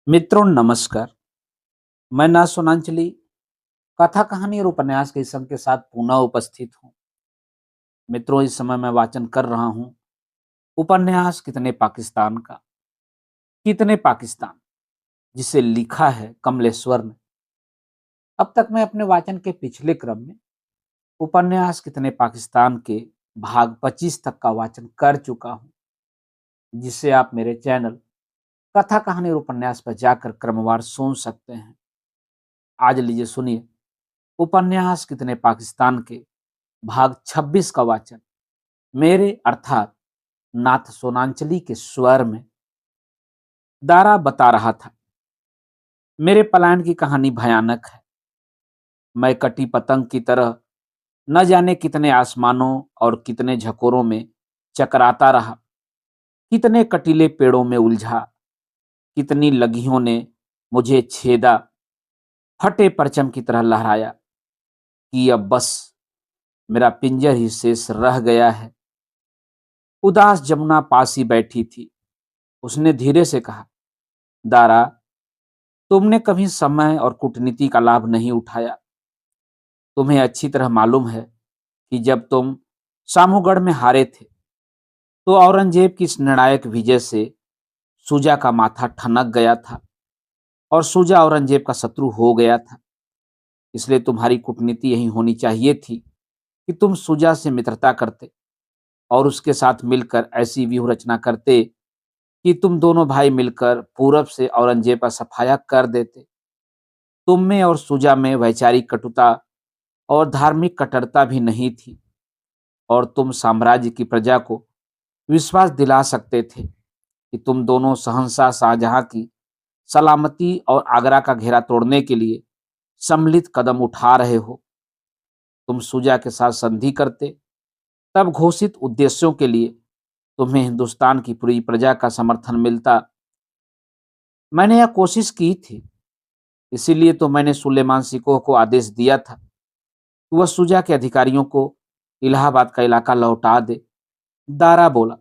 मित्रों नमस्कार। मैं ना सोनांचली कथा कहानी और उपन्यास के संग के साथ पुनः उपस्थित हूँ। मित्रों इस समय मैं वाचन कर रहा हूँ उपन्यास कितने पाकिस्तान का। कितने पाकिस्तान जिसे लिखा है कमलेश्वर ने। अब तक मैं अपने वाचन के पिछले क्रम में उपन्यास कितने पाकिस्तान के भाग 25 तक का वाचन कर चुका हूँ, जिसे आप मेरे चैनल कथा कहानी और उपन्यास पर जाकर क्रमवार सुन सकते हैं। आज लीजिए सुनिए उपन्यास कितने पाकिस्तान के भाग 26 का वाचन मेरे अर्थात नाथ सोनांचली के स्वर में। दारा बता रहा था, मेरे पलायन की कहानी भयानक है। मैं कटी पतंग की तरह न जाने कितने आसमानों और कितने झकोरों में चकराता रहा, कितने कटीले पेड़ों में उलझा, कितनी लगियों ने मुझे छेदा, फटे परचम की तरह लहराया कि अब बस मेरा पिंजर ही शेष रह गया है। उदास जमुना पास ही बैठी थी। उसने धीरे से कहा, दारा, तुमने कभी समय और कूटनीति का लाभ नहीं उठाया। तुम्हें अच्छी तरह मालूम है कि जब तुम सामूगढ़ में हारे थे तो औरंगजेब की इस निर्णायक विजय से सुजा का माथा ठनक गया था और सुजा औरंगजेब का शत्रु हो गया था। इसलिए तुम्हारी कूटनीति यही होनी चाहिए थी कि तुम सुजा से मित्रता करते और उसके साथ मिलकर ऐसी व्यूह रचना करते कि तुम दोनों भाई मिलकर पूरब से औरंगजेब का सफाया कर देते। तुम में और सुजा में वैचारिक कटुता और धार्मिक कट्टरता भी नहीं थी और तुम साम्राज्य की प्रजा को विश्वास दिला सकते थे कि तुम दोनों शहंशाह शाहजहां की सलामती और आगरा का घेरा तोड़ने के लिए सम्मिलित कदम उठा रहे हो। तुम सुजा के साथ संधि करते, तब घोषित उद्देश्यों के लिए तुम्हें हिंदुस्तान की पूरी प्रजा का समर्थन मिलता। मैंने यह कोशिश की थी, इसीलिए तो मैंने सुलेमान सिकोह को आदेश दिया था कि वह सुजा के अधिकारियों को इलाहाबाद का इलाका लौटा दे। दारा बोला,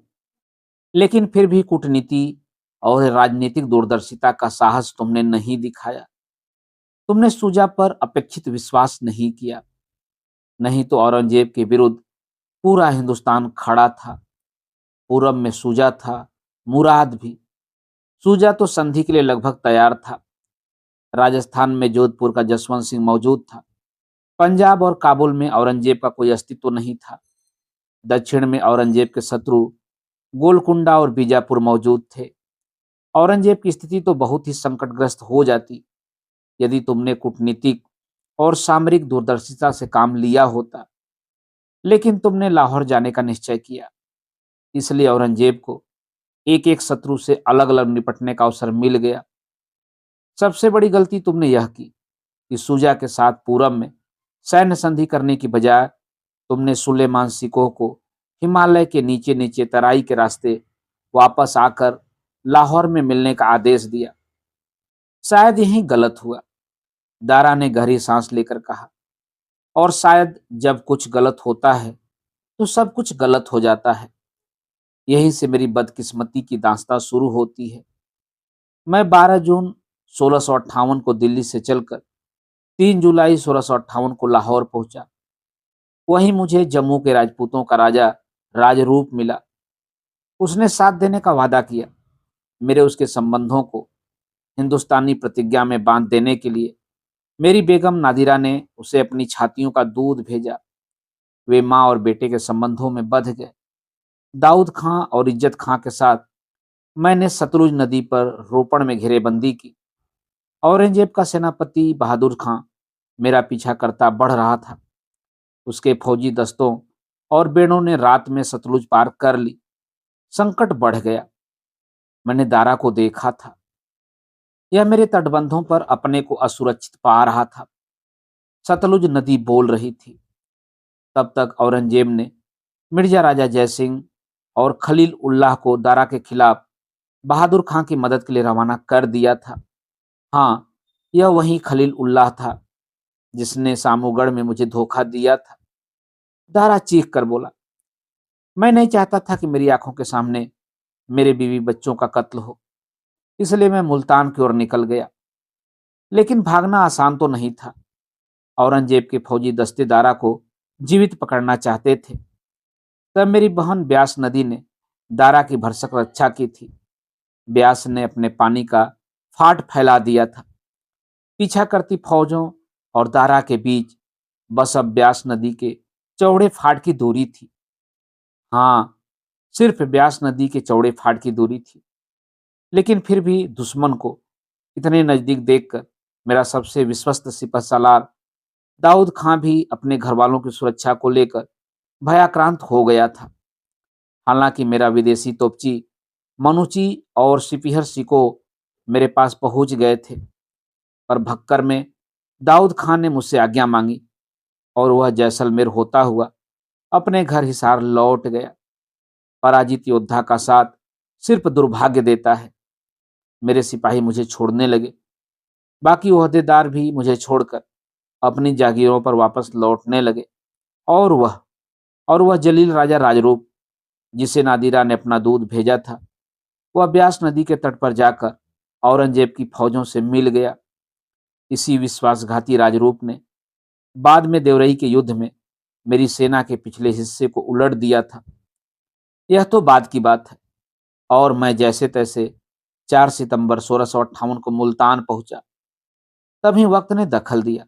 लेकिन फिर भी कूटनीति और राजनीतिक दूरदर्शिता का साहस तुमने नहीं दिखाया। तुमने सुजा पर अपेक्षित विश्वास नहीं किया। नहीं तो औरंगजेब के विरुद्ध पूरा हिंदुस्तान खड़ा था। पूरब में सुजा था, मुराद भी। सुजा तो संधि के लिए लगभग तैयार था। राजस्थान में जोधपुर का जसवंत सिंह मौजूद था। पंजाब और काबुल में औरंगजेब का कोई अस्तित्व नहीं था। दक्षिण में औरंगजेब के शत्रु गोलकुंडा और बीजापुर मौजूद थे। औरंगजेब की स्थिति तो बहुत ही संकटग्रस्त हो जाती यदि तुमने कूटनीतिक और सामरिक दूरदर्शिता से काम लिया होता। लेकिन तुमने लाहौर जाने का निश्चय किया, इसलिए औरंगजेब को एक एक शत्रु से अलग अलग निपटने का अवसर मिल गया। सबसे बड़ी गलती तुमने यह की कि सुजा के साथ पूरब में सैन्य संधि करने की बजाय तुमने सुलेमान सिकोह को हिमालय के नीचे नीचे तराई के रास्ते वापस आकर लाहौर में मिलने का आदेश दिया। शायद यही गलत हुआ। दारा ने गहरी सांस लेकर कहा, और शायद जब कुछ गलत होता है तो सब कुछ गलत हो जाता है। यहीं से मेरी बदकिस्मती की दास्तां शुरू होती है। मैं 12 जून 1658 को दिल्ली से चलकर 3 जुलाई 1658 को लाहौर पहुंचा। वहीं मुझे जम्मू के राजपूतों का राजा राजरूप मिला। उसने साथ देने का वादा किया। मेरे उसके संबंधों को हिंदुस्तानी प्रतिज्ञा में बांध देने के लिए मेरी बेगम नादिरा ने उसे अपनी छातियों का दूध भेजा। वे माँ और बेटे के संबंधों में बंध गए। दाऊद खां और इज्जत खां के साथ मैंने सतलुज नदी पर रोपण में घेरेबंदी की। औरंगजेब का सेनापति बहादुर खां मेरा पीछा करता बढ़ रहा था। उसके फौजी दस्तों और बेड़ों ने रात में सतलुज पार कर ली। संकट बढ़ गया। मैंने दारा को देखा था। यह मेरे तटबंधों पर अपने को असुरक्षित पा रहा था। सतलुज नदी बोल रही थी। तब तक औरंगजेब ने मिर्जा राजा जयसिंह और खलील उल्लाह को दारा के खिलाफ बहादुर खां की मदद के लिए रवाना कर दिया था। हाँ, यह वही खलील उल्लाह था जिसने सामूगढ़ में मुझे धोखा दिया था। दारा चीख कर बोला, मैं नहीं चाहता था कि मेरी आंखों के सामने मेरे बीवी बच्चों का कत्ल हो। इसलिए मैं मुल्तान की ओर निकल गया। लेकिन भागना आसान तो नहीं था। औरंगजेब के फौजी दस्ते दारा को जीवित पकड़ना चाहते थे। तब मेरी बहन ब्यास नदी ने दारा की भरसक रक्षा की थी। ब्यास ने अपने पानी का फाट फैला दिया था। पीछा करती फौजों और दारा के बीच बस अब ब्यास नदी के चौड़े फाट की दूरी थी। हाँ, सिर्फ ब्यास नदी के चौड़े फाट की दूरी थी। लेकिन फिर भी दुश्मन को इतने नजदीक देखकर मेरा सबसे विश्वस्त सिपहसालार दाऊद खां भी अपने घर वालों की सुरक्षा को लेकर भयाक्रांत हो गया था। हालांकि मेरा विदेशी तोपची मनुची और सिपीहर सिको मेरे पास पहुंच गए थे, पर भक्कर में दाऊद खान ने मुझसे आज्ञा मांगी और वह जैसलमेर होता हुआ अपने घर हिसार लौट गया। पराजित योद्धा का साथ सिर्फ दुर्भाग्य देता है। मेरे सिपाही मुझे छोड़ने लगे। बाकी ओहदेदार भी मुझे छोड़कर अपनी जागीरों पर वापस लौटने लगे। और वह और वह जलील राजा राजरूप, जिसे नादिरा ने अपना दूध भेजा था, वह ब्यास नदी के तट पर जाकर औरंगजेब की फौजों से मिल गया। इसी विश्वासघाती राजरूप ने बाद में देवरही के युद्ध में मेरी सेना के पिछले हिस्से को उलट दिया था। यह तो बाद की बात है। और मैं जैसे तैसे 4 सितंबर 1658 को मुल्तान पहुंचा। तभी वक्त ने दखल दिया।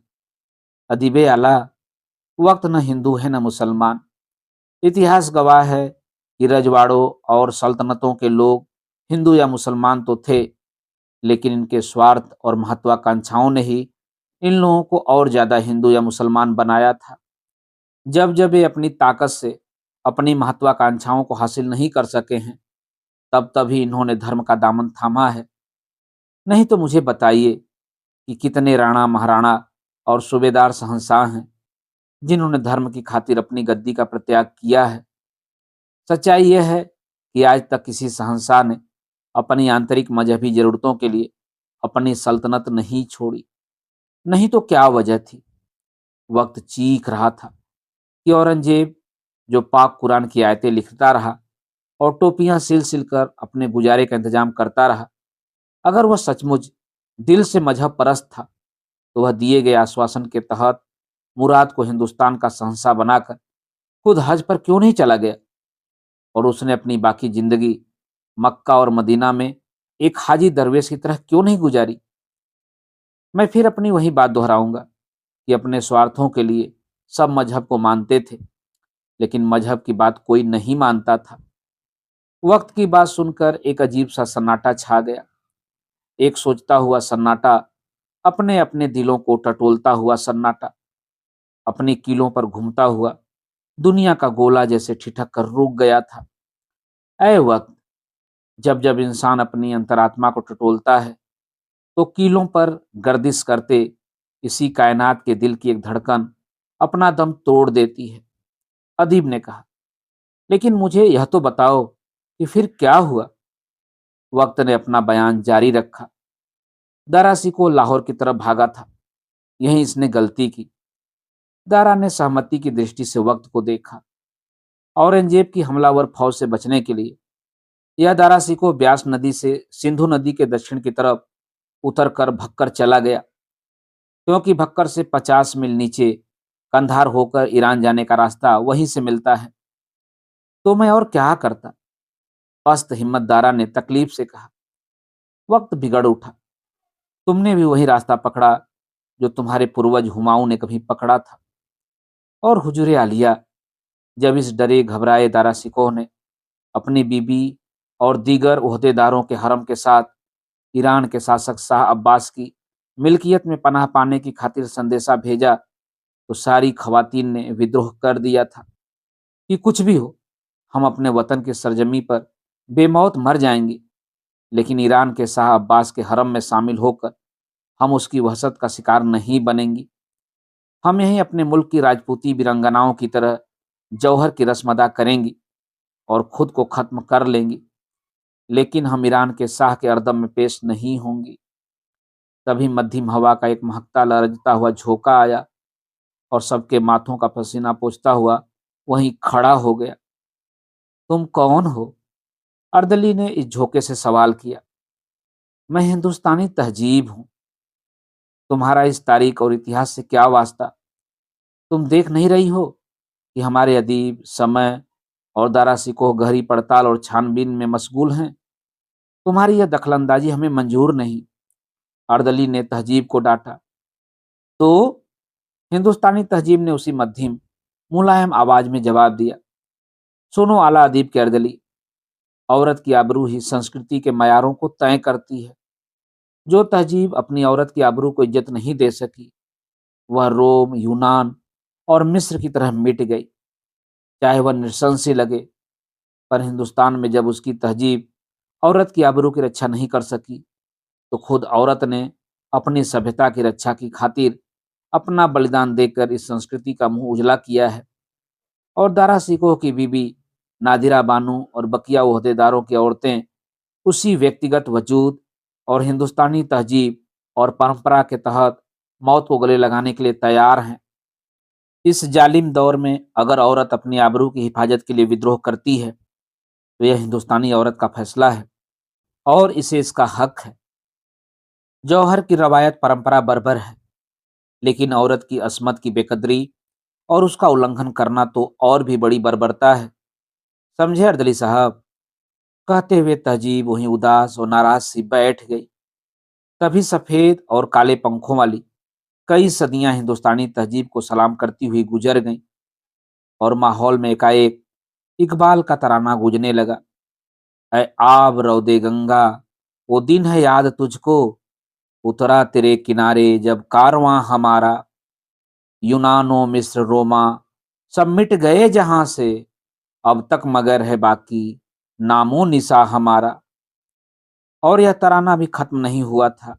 अदीबे आला, वक्त न हिंदू है न मुसलमान। इतिहास गवाह है कि रजवाड़ों और सल्तनतों के लोग हिंदू या मुसलमान तो थे, लेकिन इनके स्वार्थ और महत्वाकांक्षाओं ने ही इन लोगों को और ज्यादा हिंदू या मुसलमान बनाया था। जब जब ये अपनी ताकत से अपनी महत्वाकांक्षाओं को हासिल नहीं कर सके हैं, तब तभी इन्होंने धर्म का दामन थामा है। नहीं तो मुझे बताइए कि कितने राणा महाराणा और सूबेदार शहंशाह हैं जिन्होंने धर्म की खातिर अपनी गद्दी का परित्याग किया है। सच्चाई यह है कि आज तक किसी शहंशाह ने अपनी आंतरिक मजहबी जरूरतों के लिए अपनी सल्तनत नहीं छोड़ी। नहीं तो क्या वजह थी? वक्त चीख रहा था कि औरंगजेब, जो पाक कुरान की आयतें लिखता रहा और टोपियां सिल सिल कर अपने गुजारे का इंतजाम करता रहा, अगर वह सचमुच दिल से मजहब परस्त था, तो वह दिए गए आश्वासन के तहत मुराद को हिंदुस्तान का शहंशाह बनाकर खुद हज पर क्यों नहीं चला गया और उसने अपनी बाकी जिंदगी मक्का और मदीना में एक हाजी दरवेश की तरह क्यों नहीं गुजारी? मैं फिर अपनी वही बात दोहराऊंगा कि अपने स्वार्थों के लिए सब मजहब को मानते थे, लेकिन मजहब की बात कोई नहीं मानता था। वक्त की बात सुनकर एक अजीब सा सन्नाटा छा गया। एक सोचता हुआ सन्नाटा, अपने अपने दिलों को टटोलता हुआ सन्नाटा, अपनी कीलों पर घूमता हुआ दुनिया का गोला जैसे ठिठक कर रुक गया था। ऐ वक्त, जब जब इंसान अपनी अंतरात्मा को टटोलता है, तो कीलों पर गर्दिश करते इसी कायनात के दिल की एक धड़कन अपना दम तोड़ देती है। अदीब ने कहा, लेकिन मुझे यह तो बताओ कि फिर क्या हुआ? वक्त ने अपना बयान जारी रखा। दारा सिको लाहौर की तरफ भागा था। यहीं इसने गलती की। दारा ने सहमति की दृष्टि से वक्त को देखा। औरंगजेब की हमलावर फौज से बचने के लिए यह दारा सिको ब्यास नदी से सिंधु नदी के दक्षिण की तरफ उतरकर भक्कर चला गया, क्योंकि भक्कर से 50 मील नीचे कंधार होकर ईरान जाने का रास्ता वहीं से मिलता है। तो मैं और क्या करता? पस्त हिम्मत दारा ने तकलीफ से कहा। वक्त बिगड़ उठा। तुमने भी वही रास्ता पकड़ा जो तुम्हारे पूर्वज हुमायूं ने कभी पकड़ा था। और हुजूर आलिया, जब इस डरे घबराए दारा सिकोह ने अपनी बीबी और दीगर ओहदेदारों के हरम के साथ ईरान के शासक शाह अब्बास की मिल्कियत में पनाह पाने की खातिर संदेशा भेजा, तो सारी खवातीन ने विद्रोह कर दिया था कि कुछ भी हो, हम अपने वतन की सरजमी पर बेमौत मर जाएंगे, लेकिन ईरान के शाह अब्बास के हरम में शामिल होकर हम उसकी वहशत का शिकार नहीं बनेंगी। हम यहीं अपने मुल्क की राजपूती वीरंगनाओं की तरह जौहर की रस्म अदा करेंगी और खुद को खत्म कर लेंगी, लेकिन हम ईरान के शाह के अर्दम में पेश नहीं होंगी। तभी मध्यम हवा का एक महकता लरजता हुआ झोंका आया और सबके माथों का पसीना पोंछता हुआ वहीं खड़ा हो गया। तुम कौन हो? अर्दली ने इस झोंके से सवाल किया। मैं हिंदुस्तानी तहजीब हूँ। तुम्हारा इस तारीख और इतिहास से क्या वास्ता? तुम देख नहीं रही हो कि हमारे अदीब समय और दारासिकोह गहरी पड़ताल और छानबीन में मशगूल हैं? तुम्हारी यह दखलंदाजी हमें मंजूर नहीं। अर्दली ने तहजीब को डांटा। तो हिंदुस्तानी तहजीब ने उसी मध्यम मुलायम आवाज में जवाब दिया, सुनो आला अदीब के अर्दली, औरत की आबरू ही संस्कृति के मयारों को तय करती है। जो तहजीब अपनी औरत की आबरू को इज्जत नहीं दे सकी, वह रोम, यूनान और मिस्र की तरह मिट गई, चाहे वह नृशंस ही लगे। पर हिंदुस्तान में जब उसकी तहजीब औरत की आबरू की रक्षा नहीं कर सकी, तो खुद औरत ने अपनी सभ्यता की रक्षा की खातिर अपना बलिदान देकर इस संस्कृति का मुंह उजला किया है। और दारा सिकोह की बीबी नादिरा बानू और बकिया ओहदेदारों की औरतें उसी व्यक्तिगत वजूद और हिंदुस्तानी तहजीब और परंपरा के तहत मौत को गले लगाने के लिए तैयार हैं। इस जालिम दौर में अगर औरत अपनी आबरू की हिफाजत के लिए विद्रोह करती है, तो यह हिंदुस्तानी औरत का फैसला है और इसे इसका हक है। जौहर की रवायत परंपरा बर्बर है, लेकिन औरत की असमत की बेकदरी और उसका उल्लंघन करना तो और भी बड़ी बर्बरता है। समझे अर्दली साहब? कहते हुए तहजीब वहीं उदास और नाराज सी बैठ गई। तभी सफेद और काले पंखों वाली कई सदियां हिंदुस्तानी तहजीब को सलाम करती हुई गुजर गईं और माहौल में एकाएक इकबाल का तराना गूंजने लगा। ऐ आब रौदे गंगा, वो दिन है याद तुझको, उतरा तेरे किनारे जब कारवां हमारा, यूनानो मिस्र रोमा सब मिट गए जहां से, अब तक मगर है बाकी नामो निशा हमारा। और यह तराना भी खत्म नहीं हुआ था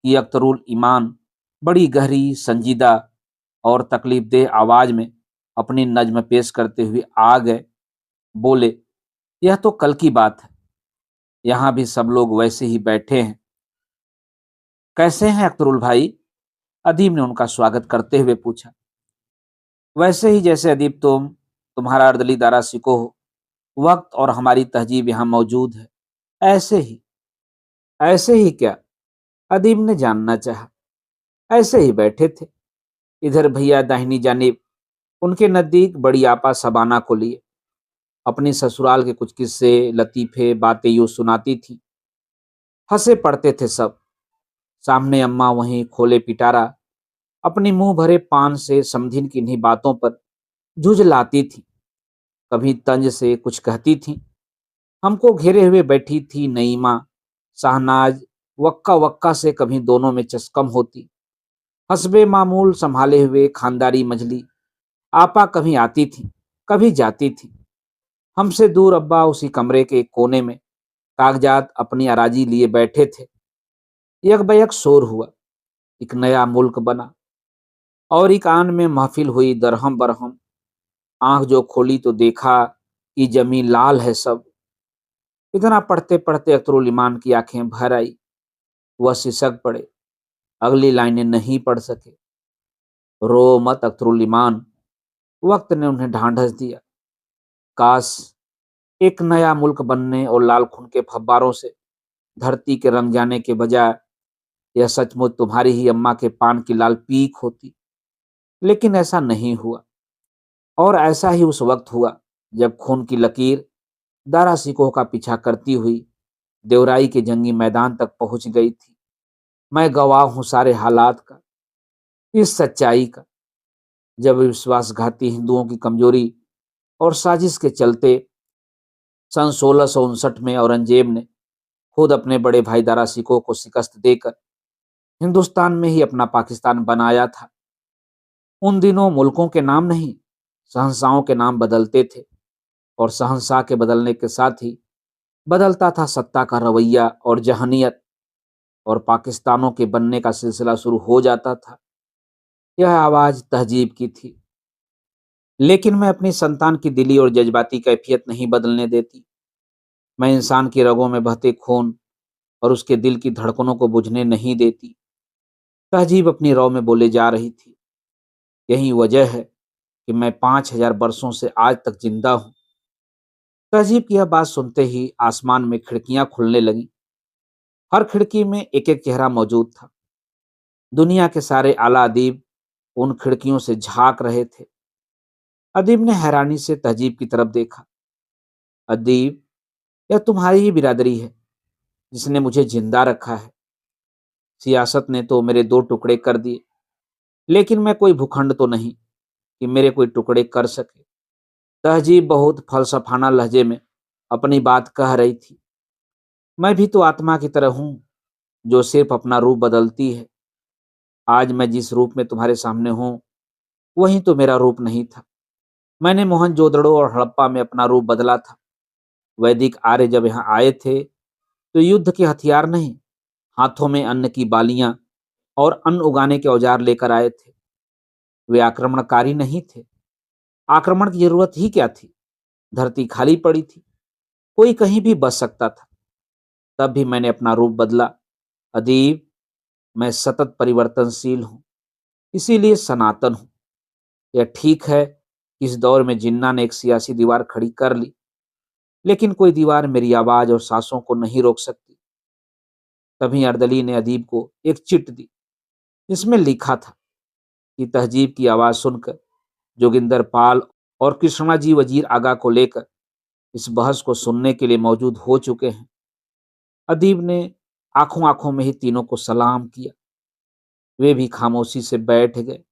कि अख्तरुल ईमान बड़ी गहरी, संजीदा और तकलीफदेह आवाज में अपनी नज्म पेश करते हुए आ गए। बोले, यह तो कल की बात है, यहाँ भी सब लोग वैसे ही बैठे हैं। कैसे हैं अख्तरुल भाई? अदीब ने उनका स्वागत करते हुए पूछा। वैसे ही जैसे अदीब तुम्हारा अर्दली दारा सिकोह, वक्त और हमारी तहजीब यहाँ मौजूद है, ऐसे ही। ऐसे ही क्या? अदीब ने जानना चाहा। ऐसे ही बैठे थे। इधर भैया दाहिनी जानिब उनके नजदीक बड़ी आपा सबाना को लिए अपनी ससुराल के कुछ किस्से, लतीफे, बातें यूं सुनाती थी। हंसे पड़ते थे सब। सामने अम्मा वहीं खोले पिटारा अपनी मुंह भरे पान से समधिन की इन्हीं बातों पर झुझलाती थी। कभी तंज से कुछ कहती थी। हमको घेरे हुए बैठी थी नईमा, शाहनाज वक्का वक्का से कभी दोनों में चस्कम होती। हसबे मामूल संभाले हुए खानदारी मजली आपा कभी आती थी, कभी जाती थी। हमसे दूर अब्बा उसी कमरे के एक कोने में कागजात अपनी अराजी लिए बैठे थे। यकबयक शोर हुआ। एक नया मुल्क बना और एक आन में महफिल हुई दरहम बरहम। आंख जो खोली तो देखा कि जमीन लाल है सब। इतना पढ़ते पढ़ते अख्तरुल ईमान की आंखें भर आई। वह सिसक पड़े, अगली लाइनें नहीं पढ़ सके। रो मत अख्तरुल ईमान, वक्त ने उन्हें ढांढस दिया। काश एक नया मुल्क बनने और लाल खून के फव्वारों से धरती के रंग जाने के बजाय यह सचमुच तुम्हारी ही अम्मा के पान की लाल पीक होती। लेकिन ऐसा नहीं हुआ। और ऐसा ही उस वक्त हुआ जब खून की लकीर दारा सिकोह का पीछा करती हुई देवराई के जंगी मैदान तक पहुंच गई थी। मैं गवाह हूं सारे हालात का, इस सच्चाई का। जब विश्वासघाती हिंदुओं की कमजोरी और साजिश के चलते सन 1659 में औरंगजेब ने खुद अपने बड़े भाई दारा सिकोह को शिकस्त देकर हिंदुस्तान में ही अपना पाकिस्तान बनाया था। उन दिनों मुल्कों के नाम नहीं, शहंशाहों के नाम बदलते थे और शहंशाह के बदलने के साथ ही बदलता था सत्ता का रवैया और जहनियत, और पाकिस्तानों के बनने का सिलसिला शुरू हो जाता था। यह आवाज तहजीब की थी। लेकिन मैं अपनी संतान की दिली और जज्बाती कैफियत नहीं बदलने देती। मैं इंसान की रगों में बहते खून और उसके दिल की धड़कनों को बुझने नहीं देती। तहजीब अपनी रौ में बोले जा रही थी। यही वजह है कि मैं 5000 बरसों से आज तक जिंदा हूं। तहजीब की यह बात सुनते ही आसमान में खिड़कियां खुलने लगीं। हर खिड़की में एक एक चेहरा मौजूद था। दुनिया के सारे आला अदीब उन खिड़कियों से झांक रहे थे। अदीब ने हैरानी से तहजीब की तरफ देखा। अदीब, यह तुम्हारी ही बिरादरी है जिसने मुझे जिंदा रखा है। सियासत ने तो मेरे दो टुकड़े कर दिए, लेकिन मैं कोई भूखंड तो नहीं कि मेरे कोई टुकड़े कर सके। तहजीब बहुत फलसफाना लहजे में अपनी बात कह रही थी। मैं भी तो आत्मा की तरह हूं, जो सिर्फ अपना रूप बदलती है। आज मैं जिस रूप में तुम्हारे सामने हूं, वही तो मेरा रूप नहीं था। मैंने मोहनजोदड़ो और हड़प्पा में अपना रूप बदला था। वैदिक आर्य जब यहाँ आए थे तो युद्ध के हथियार नहीं, हाथों में अन्न की बालियां और अन्न उगाने के औजार लेकर आए थे। वे आक्रमणकारी नहीं थे। आक्रमण की जरूरत ही क्या थी? धरती खाली पड़ी थी, कोई कहीं भी बस सकता था। तब भी मैंने अपना रूप बदला। अदीब, मैं सतत परिवर्तनशील हूं, इसीलिए सनातन हूं। यह ठीक है कि इस दौर में जिन्ना ने एक सियासी दीवार खड़ी कर ली, लेकिन कोई दीवार मेरी आवाज और सांसों को नहीं रोक सकती। तभी अर्दली ने अदीब को एक चिट दी, जिसमें लिखा था कि तहजीब की आवाज सुनकर जोगिंदर पाल और कृष्णाजी वजीर आगा को लेकर इस बहस को सुनने के लिए मौजूद हो चुके हैं। अदीब ने आंखों आंखों में ही तीनों को सलाम किया। वे भी खामोशी से बैठ गए।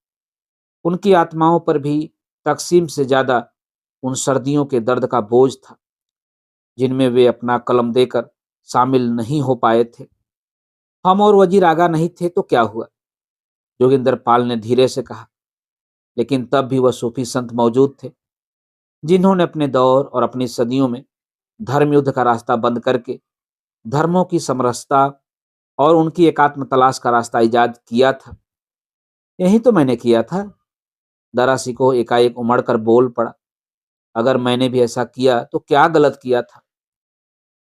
उनकी आत्माओं पर भी तकसीम से ज्यादा उन सर्दियों के दर्द का बोझ था, जिनमें वे अपना कलम देकर शामिल नहीं हो पाए थे। हम और वजीर आगा नहीं थे तो क्या हुआ? जोगिंदर पाल ने धीरे से कहा। लेकिन तब भी वह सूफी संत मौजूद थे, जिन्होंने अपने दौर और अपनी सदियों में धर्म युद्ध का रास्ता बंद करके धर्मों की समरसता और उनकी एकात्म तलाश का रास्ता इजाद किया था। यही तो मैंने किया था। दरा सिकोह एकाएक उमड़ कर बोल पड़ा। अगर मैंने भी ऐसा किया तो क्या गलत किया था?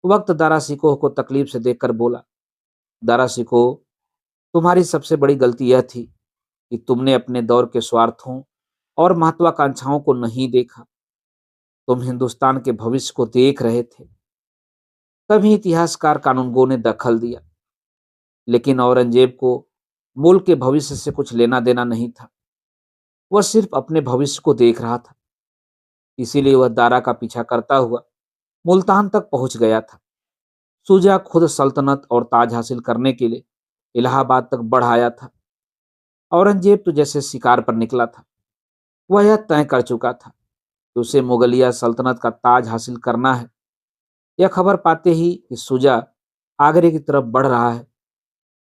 वक्त दारा सिकोह को तकलीफ से देखकर बोला, दारा सिकोह, तुम्हारी सबसे बड़ी गलती यह थी कि तुमने अपने दौर के स्वार्थों और महत्वाकांक्षाओं को नहीं देखा। तुम हिंदुस्तान के भविष्य को देख रहे थे। तभी इतिहासकार कानूनगो ने दखल दिया। लेकिन औरंगजेब को मुल्क के भविष्य से कुछ लेना देना नहीं था। वह सिर्फ अपने भविष्य को देख रहा था। इसीलिए वह दारा का पीछा करता हुआ मुल्तान तक पहुंच गया था। शुजा खुद सल्तनत और ताज हासिल करने के लिए इलाहाबाद तक बढ़ आया था। औरंगजेब तो जैसे शिकार पर निकला था। वह यह तय कर चुका था कि उसे मुगलिया सल्तनत का ताज हासिल करना है। यह खबर पाते ही कि शुजा आगरे की तरफ बढ़ रहा है,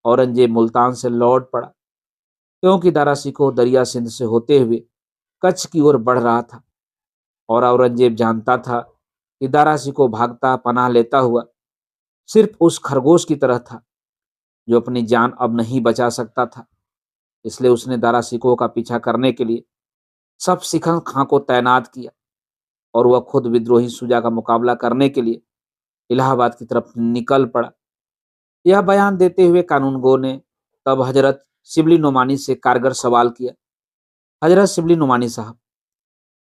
औरंगजेब मुल्तान से लौट पड़ा, क्योंकि दारा सिकोह दरिया सिंध से होते हुए कच्छ की ओर बढ़ रहा था। और औरंगजेब जानता था कि दारा सिकोह भागता पनाह लेता हुआ सिर्फ उस खरगोश की तरह था जो अपनी जान अब नहीं बचा सकता था। इसलिए उसने दारा सिकोह का पीछा करने के लिए सब सिखन खां को तैनात किया और वह खुद विद्रोही शुजा का मुकाबला करने के लिए इलाहाबाद की तरफ निकल पड़ा। यह बयान देते हुए कानूनगो ने तब हजरत शिबली नोमानी से कारगर सवाल किया, हजरत शिबली नोमानी साहब,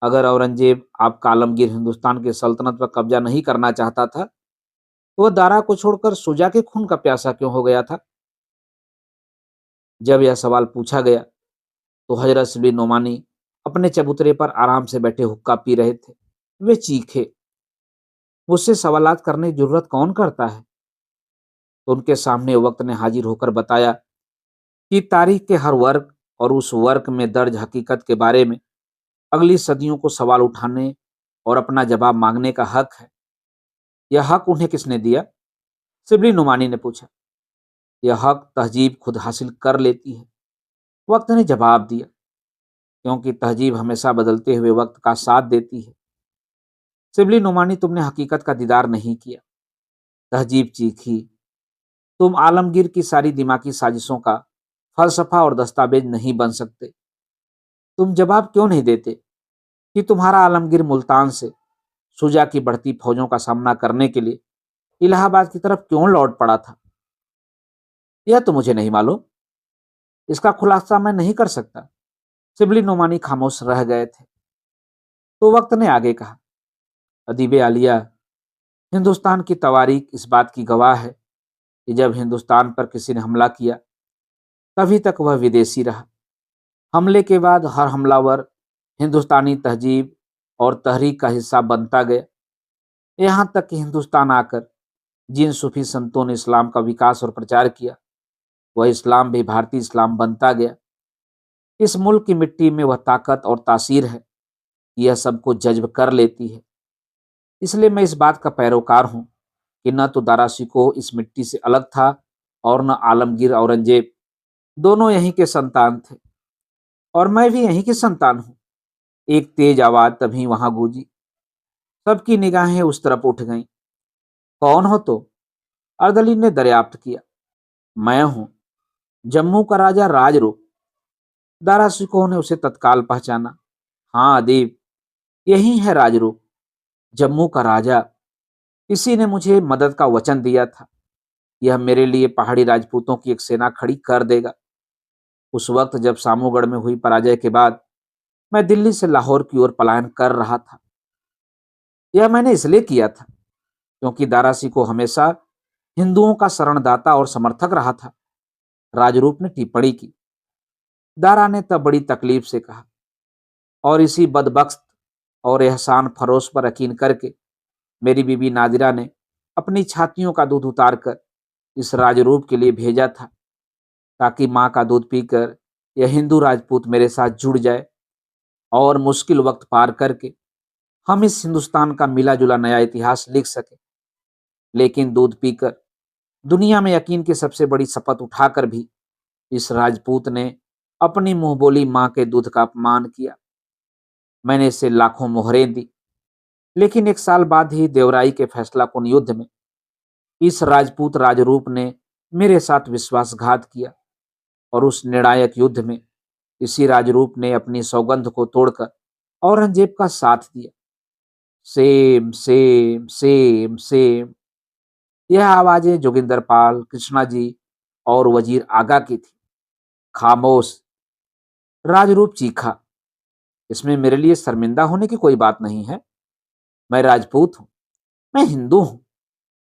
अगर औरंगजेब आपका आलमगीर हिंदुस्तान के सल्तनत पर कब्जा नहीं करना चाहता था, तो वह दारा को छोड़कर शुजा के खून का प्यासा क्यों हो गया था? जब यह सवाल पूछा गया तो हजरत शिबली नोमानी अपने चबूतरे पर आराम से बैठे हुक्का पी रहे थे। वे चीखे, मुझसे सवालात करने की जरूरत कौन करता है? तो उनके सामने वक्त ने हाजिर होकर बताया कि तारीख के हर वर्ग और उस वर्ग में दर्ज हकीकत के बारे में अगली सदियों को सवाल उठाने और अपना जवाब मांगने का हक है। यह हक उन्हें किसने दिया? शिबली नुमानी ने पूछा। यह हक तहजीब खुद हासिल कर लेती है, वक्त ने जवाब दिया, क्योंकि तहजीब हमेशा बदलते हुए वक्त का साथ देती है। शिबली नुमानी, तुमने हकीकत का दीदार नहीं किया। तहजीब चीखी, तुम आलमगीर की सारी दिमागी साजिशों का फलसफा और दस्तावेज नहीं बन सकते। तुम जवाब क्यों नहीं देते कि तुम्हारा आलमगीर मुल्तान से शुजा की बढ़ती फौजों का सामना करने के लिए इलाहाबाद की तरफ क्यों लौट पड़ा था? यह तो मुझे नहीं मालूम। इसका खुलासा मैं नहीं कर सकता। शिबली नोमानी खामोश रह गए थे। तो वक्त ने आगे कहा, अदीबे आलिया, हिंदुस्तान की तवारीख इस बात की गवाह है कि जब हिंदुस्तान पर किसी ने हमला किया तभी तक वह विदेशी रहा। हमले के बाद हर हमलावर हिंदुस्तानी तहजीब और तहरीक का हिस्सा बनता गया। यहाँ तक कि हिंदुस्तान आकर जिन सूफी संतों ने इस्लाम का विकास और प्रचार किया, वह इस्लाम भी भारतीय इस्लाम बनता गया। इस मुल्क की मिट्टी में वह ताकत और तासीर है, यह सबको जज्ब कर लेती है। इसलिए मैं इस बात का पैरोकार हूँ कि न तो दारा शिकोह इस मिट्टी से अलग था और न आलमगीर औरंगजेब, दोनों यहीं के संतान थे और मैं भी यहीं की संतान हूँ। एक तेज आवाज तभी वहां गूंजी। सबकी निगाहें उस तरफ उठ गईं। कौन हो तो? अर्दली ने दरियाफ्त किया। मैं हूं, जम्मू का राजा राजरूप। दारा शिकोह ने उसे तत्काल पहचाना। हाँ अदीब, यही है राजरूप, जम्मू का राजा। इसी ने मुझे मदद का वचन दिया था। यह मेरे लिए पहाड़ी राजपूतों की एक सेना खड़ी कर देगा। उस वक्त जब सामूगढ़ में हुई पराजय के बाद मैं दिल्ली से लाहौर की ओर पलायन कर रहा था। यह मैंने इसलिए किया था क्योंकि दारा शिकोह हमेशा हिंदुओं का शरणदाता और समर्थक रहा था। राजरूप ने टिप्पणी की। दारा ने तब बड़ी तकलीफ से कहा, और इसी बदबख्त और एहसान फरोश पर यकीन करके मेरी बीबी नादिरा ने अपनी छातियों का दूध उतार कर इस राजरूप के लिए भेजा था, ताकि माँ का दूध पीकर यह हिंदू राजपूत मेरे साथ जुड़ जाए और मुश्किल वक्त पार करके हम इस हिंदुस्तान का मिला जुला नया इतिहास लिख सके। लेकिन दूध पीकर दुनिया में यकीन की सबसे बड़ी शपथ उठाकर भी इस राजपूत ने अपनी मुंह बोली मां के दूध का अपमान किया। मैंने इसे लाखों मोहरें दी, लेकिन 1 साल बाद ही देवराई के फैसला कुन युद्ध में इस राजपूत राजरूप ने मेरे साथ विश्वासघात किया और उस निर्णायक युद्ध में इसी राजरूप ने अपनी सौगंध को तोड़कर औरंगजेब का साथ दिया। Same same same same. यह आवाजें जोगिंदर पाल, कृष्णा जी और वजीर आगा की थी। खामोश, राजरूप चीखा। इसमें मेरे लिए शर्मिंदा होने की कोई बात नहीं है। मैं राजपूत हूं, मैं हिंदू हूं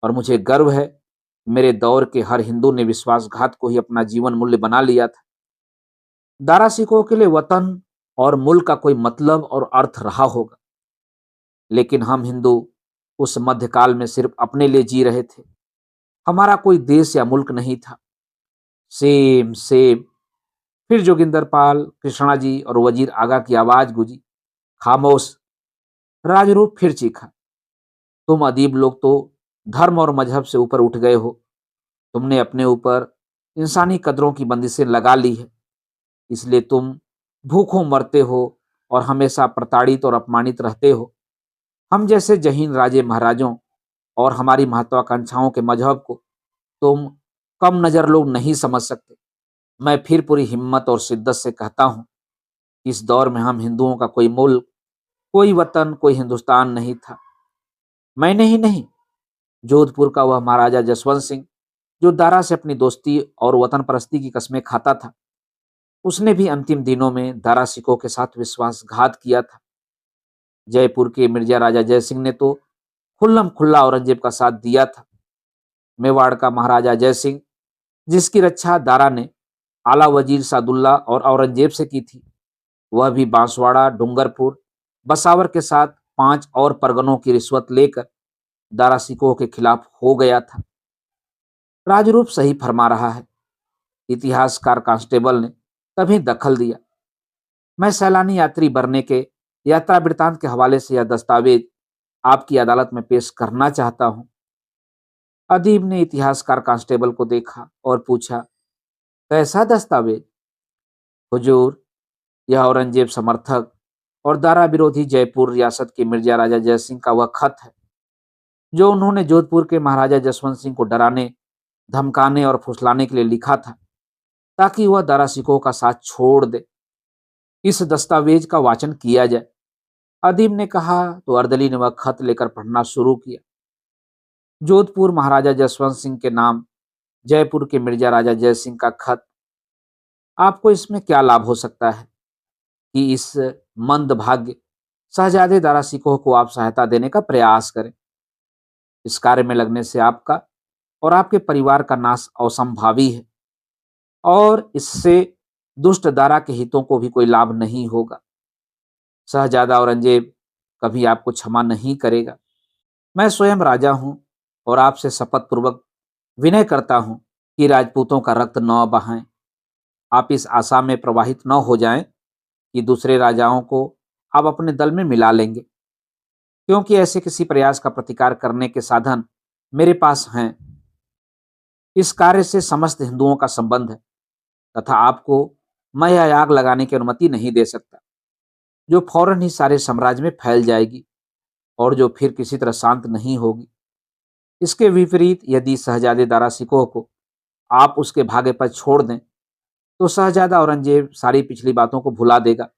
और मुझे गर्व है। मेरे दौर के हर हिंदू ने विश्वासघात को ही अपना जीवन मूल्य बना लिया था। दारा सिकोह के लिए वतन और मुल्क का कोई मतलब और अर्थ रहा होगा, लेकिन हम हिंदू उस मध्यकाल में सिर्फ अपने लिए जी रहे थे। हमारा कोई देश या मुल्क नहीं था। Same same. फिर जोगिंदर पाल, कृष्णा जी और वजीर आगा की आवाज गूंजी। खामोश। राजरूप फिर चीखा। तुम अदीब लोग तो धर्म और मजहब से ऊपर उठ गए हो। तुमने अपने ऊपर इंसानी कदरों की बंदिशें लगा ली है, इसलिए तुम भूखों मरते हो और हमेशा प्रताड़ित और अपमानित रहते हो। हम जैसे जहीन राजे महाराजों और हमारी महत्वाकांक्षाओं के मजहब को तुम कम नजर लोग नहीं समझ सकते। मैं फिर पूरी हिम्मत और शिद्दत से कहता हूं, इस दौर में हम हिंदुओं का कोई मुल्क, कोई वतन, कोई हिंदुस्तान नहीं था। मैंने ही नहीं, जोधपुर का वह महाराजा जसवंत सिंह जो दारा से अपनी दोस्ती और वतन परस्ती की कस्में खाता था, उसने भी अंतिम दिनों में दारा सिकोह के साथ विश्वासघात किया था। जयपुर के मिर्जा राजा जय सिंह ने तो खुल्लम खुल्ला औरंगजेब का साथ दिया था। मेवाड़ का महाराजा जय सिंह, जिसकी रक्षा दारा ने आला वजीर सादुल्ला और औरंगजेब से की थी, वह भी बांसवाड़ा, डूंगरपुर, बसावर के साथ 5 और परगनों की रिश्वत लेकर दारा सिकोह के खिलाफ हो गया था। राजरूप सही फरमा रहा है, इतिहासकार कांस्टेबल ने तभी दखल दिया। मैं सैलानी यात्री बनने के यात्रा वृतांत के हवाले से यह दस्तावेज आपकी अदालत में पेश करना चाहता हूं। अदीब ने इतिहासकार कांस्टेबल को देखा और पूछा, कैसा दस्तावेज? हुजूर, यह औरंगजेब समर्थक और दारा विरोधी जयपुर रियासत के मिर्जा राजा जय सिंह का वह खत है जो उन्होंने जोधपुर के महाराजा जसवंत सिंह को डराने, धमकाने और फुसलाने के लिए लिखा था, ताकि वह दारा सिकोह का साथ छोड़ दे। इस दस्तावेज का वाचन किया जाए। अदीब ने कहा तो अर्दली ने वह खत लेकर पढ़ना शुरू किया। जोधपुर महाराजा जसवंत सिंह के नाम जयपुर के मिर्जा राजा जय सिंह का खत। आपको इसमें क्या लाभ हो सकता है कि इस मंदभाग्य शहजादे दारा सिकोह को आप सहायता देने का प्रयास करें। इस कार्य में लगने से आपका और आपके परिवार का नाश असंभावी है और इससे दुष्ट दारा के हितों को भी कोई लाभ नहीं होगा। शहजादा औरंगजेब कभी आपको क्षमा नहीं करेगा। मैं स्वयं राजा हूं और आपसे शपथ पूर्वक विनय करता हूं कि राजपूतों का रक्त न बहाएं। आप इस आशा में प्रवाहित न हो जाएं कि दूसरे राजाओं को आप अपने दल में मिला लेंगे, क्योंकि ऐसे किसी प्रयास का प्रतिकार करने के साधन मेरे पास हैं। इस कार्य से समस्त हिंदुओं का संबंध है तथा आपको मैं यह आग लगाने की अनुमति नहीं दे सकता, जो फौरन ही सारे साम्राज्य में फैल जाएगी और जो फिर किसी तरह शांत नहीं होगी। इसके विपरीत यदि शहजादे दारा सिकोह को आप उसके भाग्य पर छोड़ दें तो शहजादा औरंगजेब सारी पिछली बातों को भुला देगा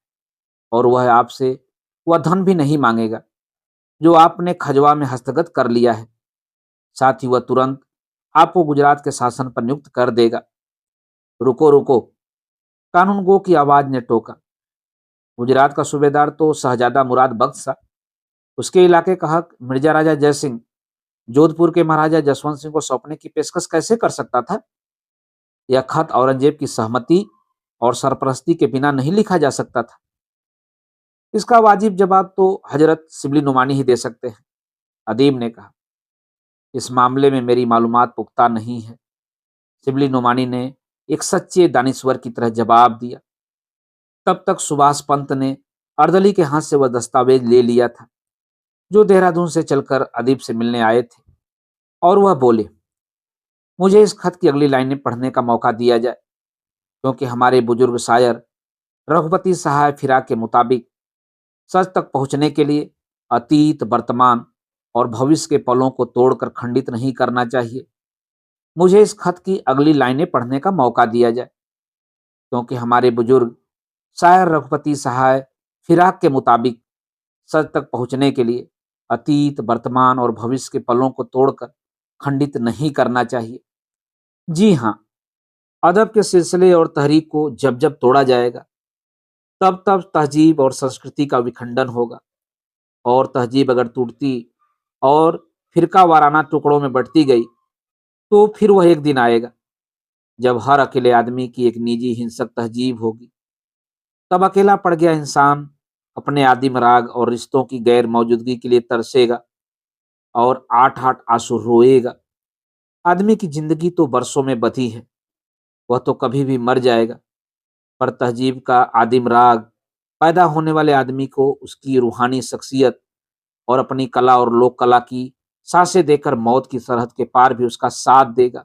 और वह आपसे वह धन भी नहीं मांगेगा जो आपने खजवा में हस्तगत कर लिया है। साथ ही वह तुरंत आपको गुजरात के शासन पर नियुक्त कर देगा। रुको रुको, कानून गो की आवाज ने टोका। गुजरात का सूबेदार तो शहजादा मुराद बख्श था। उसके इलाके का हक मिर्जा राजा जय सिंह जोधपुर के महाराजा जसवंत सिंह को सौंपने की पेशकश कैसे कर सकता था? यह खत औरंगजेब की सहमति और सरपरस्ती के बिना नहीं लिखा जा सकता था। इसका वाजिब जवाब तो हजरत शिबली नुमानी ही दे सकते हैं। अदीब ने कहा, इस मामले में मेरी मालूमात पुख्ता नहीं है। शिबली नुमानी ने एक सच्चे दानिश्वर की तरह जवाब दिया। तब तक सुभाष पंत ने अर्दली के हाथ से वह दस्तावेज ले लिया था जो देहरादून से चलकर अदीब से मिलने आए थे, और वह बोले, मुझे इस खत की अगली लाइनें पढ़ने का मौका दिया जाए, क्योंकि हमारे बुजुर्ग शायर रघुपति सहाय फिराक के मुताबिक सच तक पहुंचने के लिए अतीत, वर्तमान और भविष्य के पलों को तोड़कर खंडित नहीं करना चाहिए। मुझे इस खत की अगली लाइनें पढ़ने का मौका दिया जाए, क्योंकि हमारे बुजुर्ग शायर रघुपति सहाय फिराक के मुताबिक सच तक पहुंचने के लिए अतीत, वर्तमान और भविष्य के पलों को तोड़कर खंडित नहीं करना चाहिए। जी हाँ, अदब के सिलसिले और तहरीक को जब जब तोड़ा जाएगा तब तब तहजीब और संस्कृति का विखंडन होगा, और तहजीब अगर टूटती और फिरका वाराना टुकड़ों में बढ़ती गई तो फिर वह एक दिन आएगा जब हर अकेले आदमी की एक निजी हिंसक तहजीब होगी। तब अकेला पड़ गया इंसान अपने आदिम राग और रिश्तों की गैर मौजूदगी के लिए तरसेगा और आठ आठ आंसू रोएगा। आदमी की जिंदगी तो बरसों में बधी है, वह तो कभी भी मर जाएगा, पर तहजीब का आदिम राग पैदा होने वाले आदमी को उसकी रूहानी शख्सियत और अपनी कला और लोक कला की सांसें देकर मौत की सरहद के पार भी उसका साथ देगा।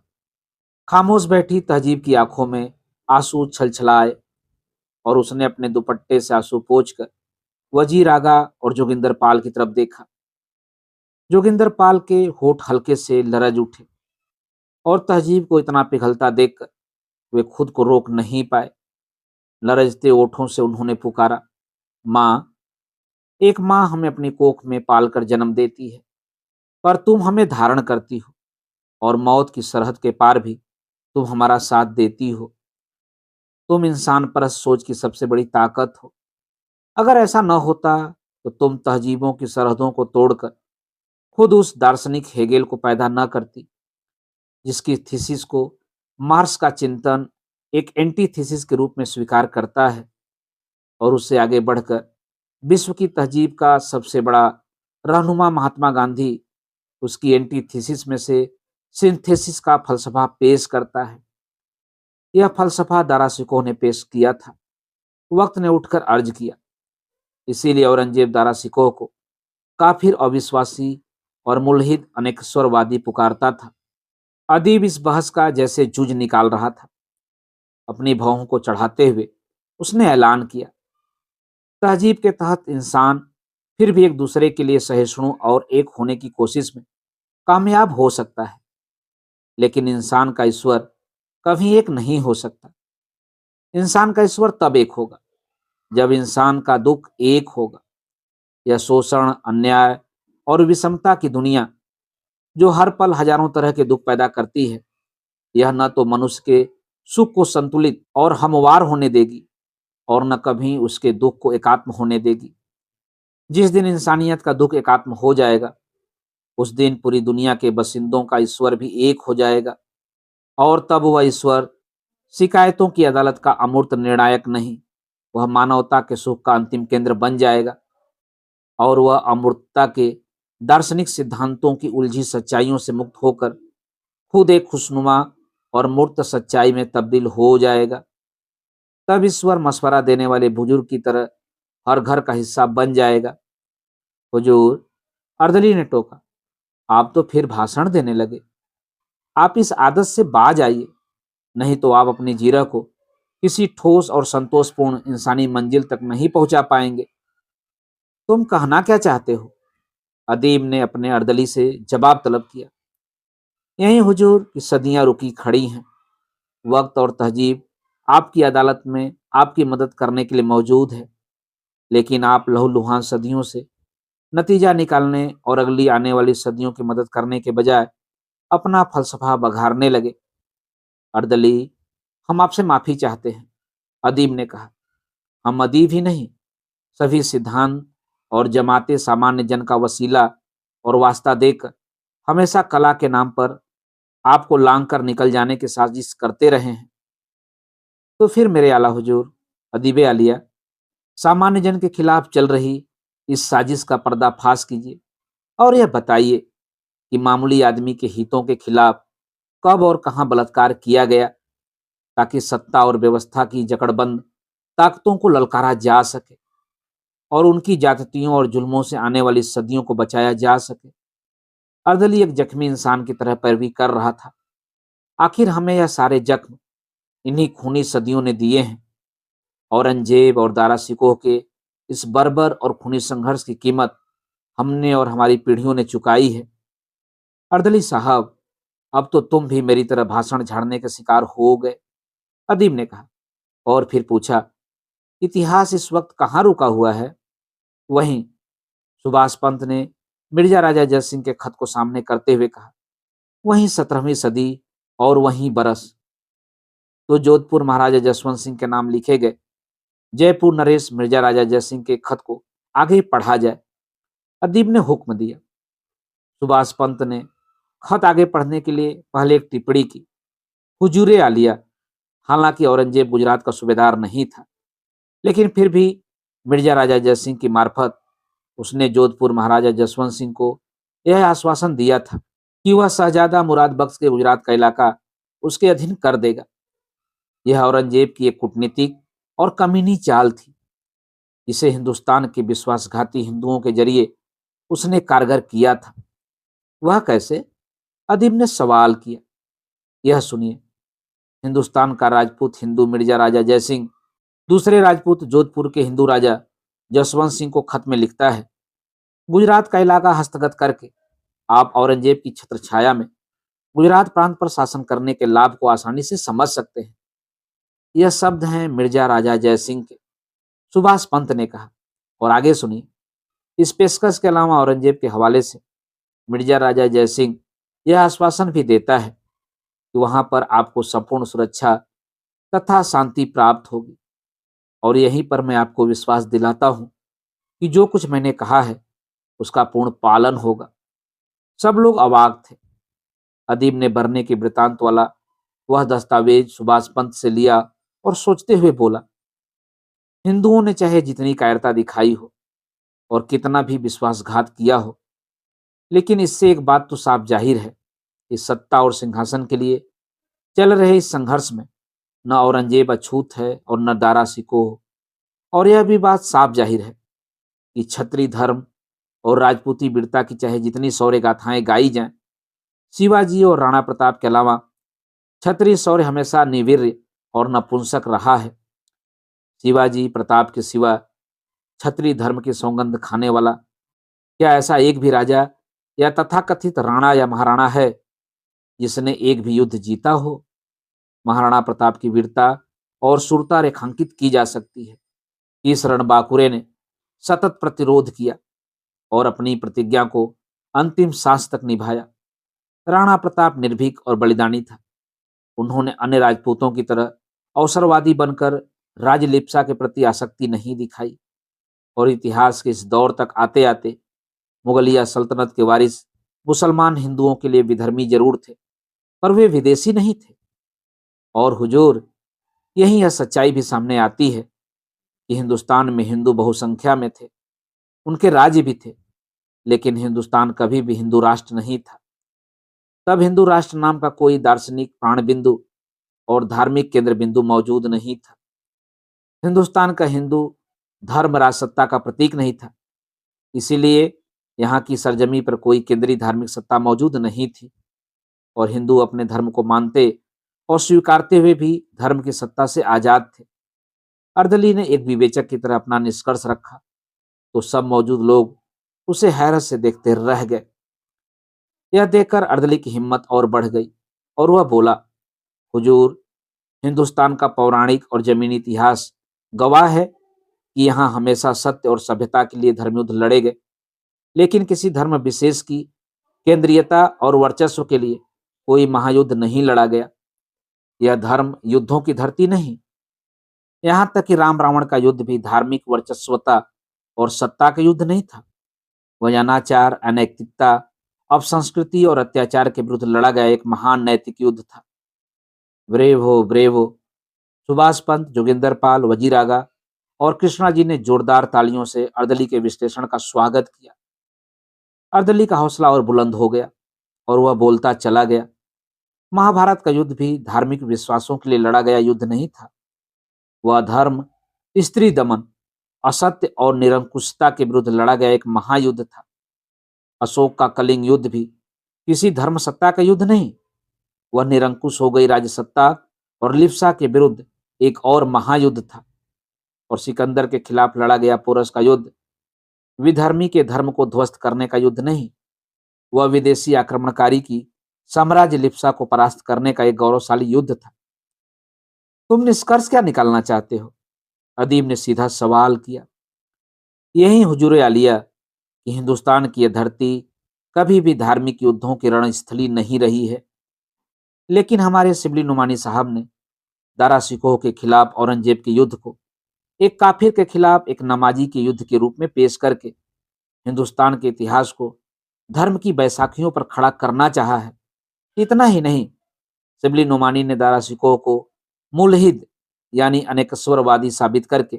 खामोश बैठी तहजीब की आंखों में आंसू छलछलाए और उसने अपने दुपट्टे से आंसू पोंछकर वजीर आगा और जोगिंदर पाल की तरफ देखा। जोगिंदर पाल के होठ हल्के से लरज उठे और तहजीब को इतना पिघलता देखकर वे खुद को रोक नहीं पाए। लरजते ओठों से उन्होंने पुकारा, माँ, एक माँ हमें अपनी कोख में पालकर जन्म देती है, पर तुम हमें धारण करती हो और मौत की सरहद के पार भी तुम हमारा साथ देती हो। तुम इंसान परस्त सोच की सबसे बड़ी ताकत हो। अगर ऐसा न होता तो तुम तहजीबों की सरहदों को तोड़कर खुद उस दार्शनिक हेगेल को पैदा न करती, जिसकी थीसिस को मार्क्स का चिंतन एक एंटी थीसिस के रूप में स्वीकार करता है, और उससे आगे बढ़कर विश्व की तहजीब का सबसे बड़ा रहनुमा महात्मा गांधी उसकी एंटी थीसिस में से सिंथेसिस का फलसफा पेश करता है। यह फलसफा दारा सिकोह ने पेश किया था। वक्त ने उठकर अर्ज किया। इसीलिए औरंगजेब दारा सिकोह को काफिर, अविश्वासी और मुल्हिद अनेकस्वरवादी पुकारता था। अदीब इस बहस का जैसे जूझ निकाल रहा था। अपनी भौहों को चढ़ाते हुए उसने ऐलान किया, तहजीब के तहत इंसान फिर भी एक दूसरे के लिए सहिष्णु और एक होने की कोशिश में कामयाब हो सकता है, लेकिन इंसान का ईश्वर कभी एक नहीं हो सकता। इंसान का ईश्वर तब एक होगा जब इंसान का दुख एक होगा। यह शोषण, अन्याय और विषमता की दुनिया जो हर पल हजारों तरह के दुख पैदा करती है, यह न तो मनुष्य के सुख को संतुलित और हमवार होने देगी और न कभी उसके दुख को एकात्म होने देगी। जिस दिन इंसानियत का दुख एकात्म हो जाएगा उस दिन पूरी दुनिया के बसिंदों का ईश्वर भी एक हो जाएगा, और तब वह ईश्वर शिकायतों की अदालत का अमूर्त निर्णायक नहीं, वह मानवता के सुख का अंतिम केंद्र बन जाएगा, और वह अमूर्तता के दार्शनिक सिद्धांतों की उलझी सच्चाइयों से मुक्त होकर खुद एक खुशनुमा और मूर्त सच्चाई में तब्दील हो जाएगा। तब ईश्वर मशवरा देने वाले बुजुर्ग की तरह हर घर का हिस्सा बन जाएगा। हुजूर, अर्दली ने टोका, आप तो फिर भाषण देने लगे। आप इस आदत से बाज आइए, नहीं तो आप अपनी जीरह को किसी ठोस और संतोषपूर्ण इंसानी मंजिल तक नहीं पहुंचा पाएंगे। तुम कहना क्या चाहते हो? अदीब ने अपने अर्दली से जवाब तलब किया। यही हुजूर की सदियां रुकी खड़ी हैं। वक्त और तहजीब आपकी अदालत में आपकी मदद करने के लिए मौजूद है, लेकिन आप लहूलुहान सदियों से नतीजा निकालने और अगली आने वाली सदियों की मदद करने के बजाय अपना फलसफा बघारने लगे। अर्दली, हम आपसे माफी चाहते हैं, अदीब ने कहा। हम अदीब ही नहीं, सभी सिद्धांत और जमाते सामान्य जन का वसीला और वास्ता देकर हमेशा कला के नाम पर आपको लांग कर निकल जाने की साजिश करते रहे हैं। तो फिर मेरे आला हुजूर, अदीबे आलिया, सामान्य जन के खिलाफ चल रही इस साजिश का पर्दाफाश कीजिए और यह बताइए कि मामूली आदमी के हितों के खिलाफ कब और कहां बलात्कार किया गया, ताकि सत्ता और व्यवस्था की जकड़बंद ताकतों को ललकारा जा सके और उनकी ज्यादतियों और जुल्मों से आने वाली सदियों को बचाया जा सके। अर्दली एक जख्मी इंसान की तरह पैरवी कर रहा था। आखिर हमें यह सारे जख्म इन्हीं खूनी सदियों ने दिए हैं। औरंगजेब और दारा सिकोह के इस बर्बर और खूनी संघर्ष की कीमत हमने और हमारी पीढ़ियों ने चुकाई है। अर्दली साहब, अब तो तुम भी मेरी तरह भाषण झाड़ने के शिकार हो गए, अदीब ने कहा, और फिर पूछा, इतिहास इस वक्त कहाँ रुका हुआ है? वहीं, सुभाष पंत ने मिर्जा राजा जय सिंह के खत को सामने करते हुए कहा, वहीं 17वीं सदी और वहीं बरस। तो जोधपुर महाराजा जसवंत सिंह के नाम लिखे गए जयपुर नरेश मिर्जा राजा जय सिंह के खत को आगे पढ़ा जाए, अदीब ने हुक्म दिया। सुभाष पंत ने खत आगे पढ़ने के लिए पहले एक टिप्पणी की। हुजूरे आलिया, हालांकि औरंगजेब गुजरात का सूबेदार नहीं था, लेकिन फिर भी मिर्जा राजा जय सिंह की मार्फत उसने जोधपुर महाराजा जसवंत सिंह को यह आश्वासन दिया था कि वह शहजादा मुराद बख्श के गुजरात का इलाका उसके अधीन कर देगा। यह औरंगजेब की एक कूटनीतिक और कमीनी चाल थी, जिसे हिंदुस्तान के विश्वासघाती हिंदुओं के जरिए उसने कारगर किया था। वह कैसे? अदीब ने सवाल किया। यह सुनिए। हिंदुस्तान का राजपूत हिंदू मिर्जा राजा जयसिंह दूसरे राजपूत जोधपुर के हिंदू राजा जसवंत सिंह को खत में लिखता है, गुजरात का इलाका हस्तगत करके आप औरंगजेब की छत्र छाया में गुजरात प्रांत पर शासन करने के लाभ को आसानी से समझ सकते हैं। यह शब्द हैं मिर्जा राजा जयसिंह के, सुभाष पंत ने कहा। और आगे सुनिए। इस पेशकश के अलावा औरंगजेब के हवाले से मिर्जा राजा जयसिंह यह आश्वासन भी देता है कि वहां पर आपको संपूर्ण सुरक्षा तथा शांति प्राप्त होगी, और यहीं पर मैं आपको विश्वास दिलाता हूं कि जो कुछ मैंने कहा है उसका पूर्ण पालन होगा। सब लोग अवाक थे। अदीब ने बरने के वृतांत वाला वह दस्तावेज सुभाष पंत से लिया और सोचते हुए बोला, हिंदुओं ने चाहे जितनी कायरता दिखाई हो और कितना भी विश्वासघात किया हो, लेकिन इससे एक बात तो साफ जाहिर है कि सत्ता और सिंहासन के लिए चल रहे इस संघर्ष में न औरंगजेब अछूत है और न दारा सिकोह। और यह भी बात साफ जाहिर है कि क्षत्रिय धर्म और राजपूती वीरता की चाहे जितनी शौर्य गाथाएं गाई जाएं, शिवाजी और राणा प्रताप के अलावा क्षत्रिय शौर्य हमेशा निर्वीर्य और नपुंसक रहा है। शिवाजी प्रताप के सिवा क्षत्रिय धर्म की सौगंध खाने वाला क्या ऐसा एक भी राजा या तथाकथित राणा या महाराणा है जिसने एक भी युद्ध जीता हो? महाराणा प्रताप की वीरता और शूरता रेखांकित की जा सकती है। इस रणबांकुरे ने सतत प्रतिरोध किया और अपनी प्रतिज्ञा को अंतिम सांस तक निभाया। राणा प्रताप निर्भीक और बलिदानी था। उन्होंने अन्य राजपूतों की तरह अवसरवादी बनकर राजलिप्सा के प्रति आसक्ति नहीं दिखाई, और इतिहास के इस दौर तक आते आते मुगलिया सल्तनत के वारिस मुसलमान हिंदुओं के लिए विधर्मी जरूर थे, पर वे विदेशी नहीं थे। और हुजूर, यही यह सच्चाई भी सामने आती है कि हिंदुस्तान में हिंदू बहुसंख्या में थे, उनके राज्य भी थे, लेकिन हिंदुस्तान कभी भी हिंदू राष्ट्र नहीं था। तब हिंदू राष्ट्र नाम का कोई दार्शनिक प्राण बिंदु और धार्मिक केंद्र बिंदु मौजूद नहीं था। हिंदुस्तान का हिंदू धर्म राजसत्ता का प्रतीक नहीं था, इसीलिए यहाँ की सरजमी पर कोई केंद्रीय धार्मिक सत्ता मौजूद नहीं थी, और हिंदू अपने धर्म को मानते और स्वीकारते हुए भी धर्म की सत्ता से आजाद थे। अर्दली ने एक विवेचक की तरह अपना निष्कर्ष रखा, तो सब मौजूद लोग उसे हैरत से देखते रह गए। यह देखकर अर्दली की हिम्मत और बढ़ गई और वह बोला, हुजूर, हिंदुस्तान का पौराणिक और जमीनी इतिहास गवाह है कि यहाँ हमेशा सत्य और सभ्यता के लिए धर्मयुद्ध लड़े गए, लेकिन किसी धर्म विशेष की केंद्रीयता और वर्चस्व के लिए कोई महायुद्ध नहीं लड़ा गया। यह धर्म युद्धों की धरती नहीं, यहाँ तक कि राम रावण का युद्ध भी धार्मिक वर्चस्वता और सत्ता का युद्ध नहीं था। वह अनाचार, अनैतिकता, अपसंस्कृति और अत्याचार के विरुद्ध लड़ा गया एक महान नैतिक युद्ध था। ब्रेव हो, ब्रेव हो। सुभाष पंत, जोगिंदर पाल, वजीर आगा और कृष्णा जी ने जोरदार तालियों से अर्दली के विश्लेषण का स्वागत किया। अर्दली का हौसला और बुलंद हो गया और वह बोलता चला गया, महाभारत का युद्ध भी धार्मिक विश्वासों के लिए लड़ा गया युद्ध नहीं था। वह धर्म, स्त्री दमन, असत्य और निरंकुशता के विरुद्ध लड़ा गया एक महायुद्ध था। अशोक का कलिंग युद्ध भी किसी धर्म सत्ता का युद्ध नहीं, वह निरंकुश हो गई राजसत्ता और लिप्सा के विरुद्ध एक और महायुद्ध था। और सिकंदर के खिलाफ लड़ा गया पोरस का युद्ध विधर्मी के धर्म को ध्वस्त करने का युद्ध नहीं, वह विदेशी आक्रमणकारी की साम्राज्य लिप्सा को परास्त करने का एक गौरवशाली युद्ध था। तुम निष्कर्ष क्या निकालना चाहते हो? अदीब ने सीधा सवाल किया। यही हुजूर आलिया कि हिंदुस्तान की यह धरती कभी भी धार्मिक युद्धों की रणस्थली नहीं रही है, लेकिन हमारे सिबली नुमानी साहब ने दारा सिकोह के खिलाफ औरंगजेब के युद्ध को एक काफिर के खिलाफ एक नमाजी के युद्ध के रूप में पेश करके हिंदुस्तान के इतिहास को धर्म की बैसाखियों पर खड़ा करना चाहा है। इतना ही नहीं, सिबली नुमानी ने दारा सिकोह को मुलहिद यानी अनेकस्वरवादी साबित करके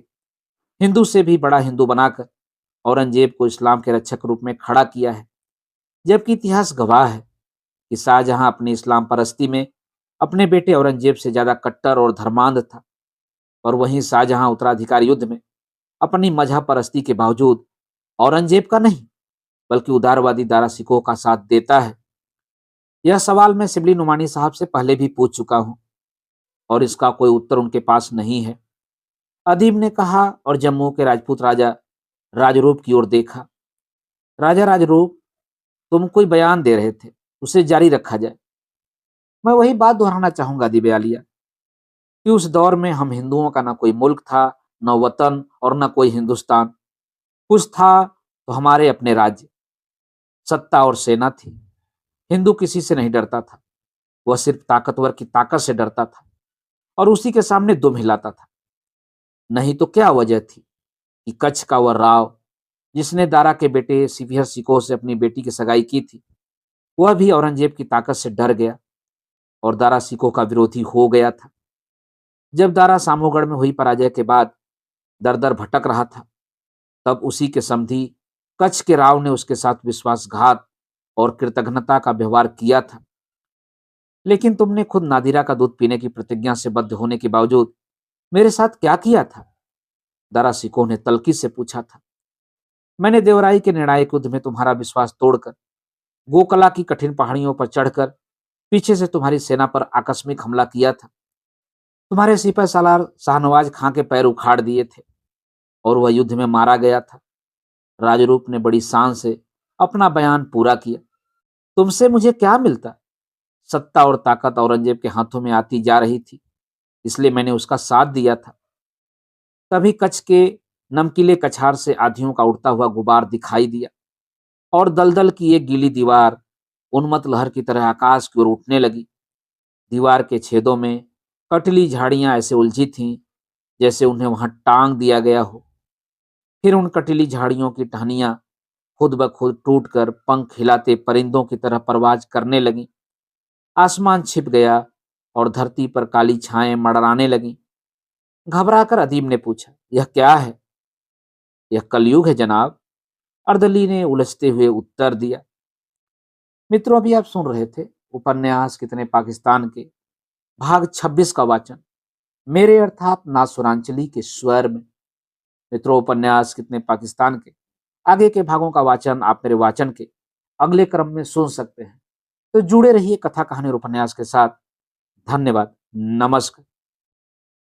हिंदू से भी बड़ा हिंदू बनाकर औरंगजेब को इस्लाम के रक्षक रूप में खड़ा किया है। जबकि इतिहास गवाह है कि शाहजहां अपनी इस्लाम परस्ती में अपने बेटे औरंगजेब से ज्यादा कट्टर और धर्मांध था, और वहीं शाहजहां उत्तराधिकार युद्ध में अपनी मजहब परस्ती के बावजूद औरंगजेब का नहीं बल्कि उदारवादी दारा सिकोह का साथ देता है। यह सवाल मैं सिबली नुमानी साहब से पहले भी पूछ चुका हूं और इसका कोई उत्तर उनके पास नहीं है, अदीब ने कहा, और जम्मू के राजपूत राजा राजरूप की ओर देखा। राजा राजरूप, तुम कोई बयान दे रहे थे, उसे जारी रखा जाए। मैं वही बात दोहराना चाहूंगा अदीब आलिया कि उस दौर में हम हिंदुओं का ना कोई मुल्क था, न वतन और न कोई हिंदुस्तान। कुछ था तो हमारे अपने राज्य, सत्ता और सेना थी। हिंदू किसी से नहीं डरता था, वह सिर्फ ताकतवर की ताकत से डरता था और उसी के सामने दुम हिलाता था। नहीं तो क्या वजह थी कि कच्छ का वह राव जिसने दारा के बेटे सिवियर सिकोह से अपनी बेटी की सगाई की थी, वह भी औरंगजेब की ताकत से डर गया और दारा सिकोह का विरोधी हो गया था। जब दारा सामोगढ़ में हुई पराजय के बाद दर दर भटक रहा था, तब उसी के समधी कच्छ के राव ने उसके साथ विश्वासघात और कृतघ्नता का व्यवहार किया था। लेकिन तुमने खुद नादिरा का दूध पीने की प्रतिज्ञा से बद्ध होने के बावजूद मेरे साथ क्या किया था? दारा सिकोह ने तल्खी से पूछा था। मैंने देवराई के निर्णायक युद्ध में तुम्हारा विश्वास तोड़कर गोकला की कठिन पहाड़ियों पर चढ़कर पीछे से तुम्हारी सेना पर आकस्मिक हमला किया था। तुम्हारे सिपह सालार शाहनवाज खां के पैर उखाड़ दिए थे और वह युद्ध में मारा गया था। राजरूप ने बड़ी शान से अपना बयान पूरा किया। तुमसे मुझे क्या मिलता? सत्ता और ताकत औरंगजेब के हाथों में आती जा रही थी, इसलिए मैंने उसका साथ दिया था। तभी कच्छ के नमकीले कछार से आधियों का उड़ता हुआ गुबार दिखाई दिया और दलदल की एक गीली दीवार उन्मत्त लहर की तरह आकाश की ओर उठने लगी। दीवार के छेदों में कटली झाड़ियां ऐसे उलझी थीं जैसे उन्हें वहां टांग दिया गया हो। फिर उन कटीली झाड़ियों की टहनियां खुद ब खुद टूटकर पंख हिलाते परिंदों की तरह परवाज करने लगी। आसमान छिप गया और धरती पर काली छाएं मंडराने लगी। घबराकर अदीब ने पूछा, यह क्या है? यह कलयुग है जनाब, अर्दली ने उलझते हुए उत्तर दिया। मित्रों, अभी आप सुन रहे थे उपन्यास कितने पाकिस्तान के भाग 26 का वाचन मेरे अर्थात नासुरांचली के स्वर में। मित्रों, उपन्यास कितने पाकिस्तान के आगे के भागों का वाचन आप मेरे वाचन के अगले क्रम में सुन सकते हैं। तो जुड़े रहिए कथा कहानी और उपन्यास के साथ। धन्यवाद। नमस्कार।